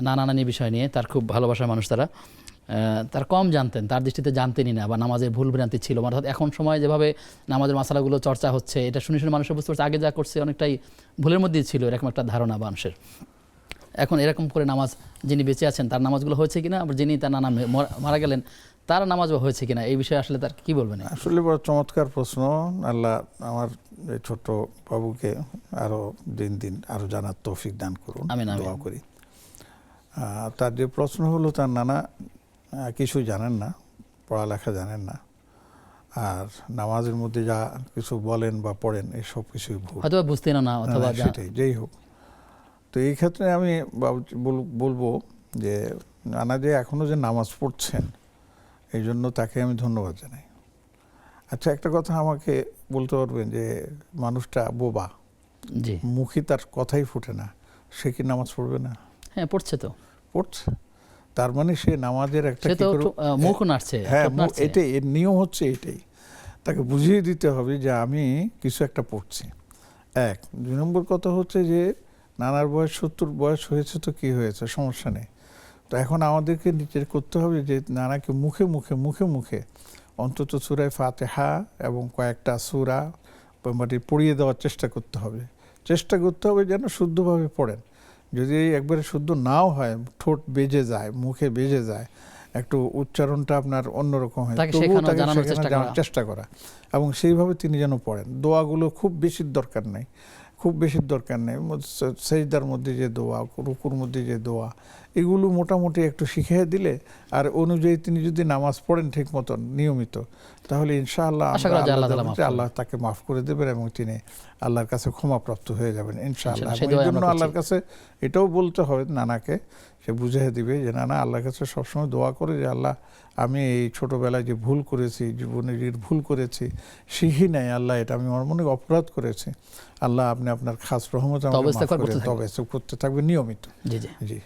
নানা নানি বিষয় নিয়ে তার খুব ভালোবাসার মানুষ তারা। তার কম জানতেন, তার দৃষ্টিতে জানতেনই না, বা নামাজের ভুল ভ্রান্তি ছিল। অর্থাৎ এখন সময় যেভাবে নামাজের মাসালাগুলো চর্চা হচ্ছে, এটা শুনে শুনে মানুষের বুঝতে পারছে আগে যা করছে অনেকটাই ভুলের মধ্যেই ছিল, এরকম একটা ধারণা মানুষের। এখন এরকম করে নামাজ যিনি বেঁচে আছেন তার নামাজগুলো হয়েছে কিনা, আবার যিনি তার নানা মারা গেলেন তার নামাজও হয়েছে কিনা, এই বিষয়ে আসলে তার কি বলবেন? আসলে বড় চমৎকার প্রশ্ন। আল্লাহ আমার এই ছোট বাবুকে আরো দিন দিন আরো জানার তৌফিক দান করুন, আমিন আমিন। দোয়া করি। তার যে প্রশ্ন হলো, তার নানা কিছুই জানেন না, পড়ালেখা জানেন না, আর নামাজের মধ্যে যা কিছু বলেন বা পড়েন এই সব কিছুই ভুল, হয়তো বুঝতেন না, অথবা সেটাই যেই হোক। তো এই ক্ষেত্রে আমি বলবো যে নানা যে এখনো যে নামাজ পড়ছেন এই জন্য তাকে আমি ধন্যবাদ জানাই। আচ্ছা, একটা কথা আমাকে বলতে পারবেন যে মানুষটা বোবা, জি, মুখে তার কথাই ফুটে না, সে কি নামাজ পড়বে না? হ্যাঁ পড়ছে তো, পড়ছে। তার মানে সে নামাজের একটা সে তো মুখ নাড়ছে। হ্যাঁ, এটাই এর নিয়ম হচ্ছে, এটাই তাকে বুঝিয়ে দিতে হবে যে আমি কিছু একটা পড়ছি। এক, ২ নম্বর কথা হচ্ছে যে নানার বয়স ৭০ বয়স হয়েছে, তো কি হয়েছে, সমস্যা নেই। তো এখন আমাদেরকে নিজের করতে হবে যে নানাকে মুখে মুখে মুখে মুখে অন্তত সূরা ফাতিহা এবং কয়েকটা সূরা পড়িয়ে দেওয়ার চেষ্টা করতে হবে। চেষ্টা করতে হবে যেন শুদ্ধভাবে পড়েন। যদি একবারে শুদ্ধ নাও হয়, ঠোঁট বেজে যায়, মুখে বেজে যায়, একটু উচ্চারণটা আপনার অন্যরকম হয়, তবুও তাকে জানার চেষ্টা করা, এবং সেইভাবে তিনি যেন পড়েন। দোয়াগুলো খুব বেশির দরকার নেই, খুব বেশির দরকার নেই। সেজদার মধ্যে যে দোয়া, রুকুর মধ্যে যে দোয়া, এগুলো মোটামুটি একটু শিখিয়ে দিলে আর অনুযায়ী তিনি যদি নামাজ পড়েন ঠিক মতন নিয়মিত, তাহলে ইনশাআল্লাহ আল্লাহ তাকে মাফ করে দেবেন এবং তিনি আল্লাহর কাছে ক্ষমাপ্রাপ্ত হয়ে যাবেন ইনশাআল্লাহ। এই জন্য আল্লাহর কাছে এটাও বলতে হবে নানাকে, সে বুঝিয়ে দিবে যে নানা আল্লাহর কাছে সবসময় দোয়া করে যে আল্লাহ, আমি এই ছোটবেলায় যে ভুল করেছি, জীবনে যে ভুল করেছি, শিখি নাই আল্লাহ, এটা আমি আমার মনে অপরাধ করেছি, আল্লাহ আপনি আপনার খাস রহমত আমাকে মাফ করে তওবা করতে থাকবে নিয়মিত। জি জি জি।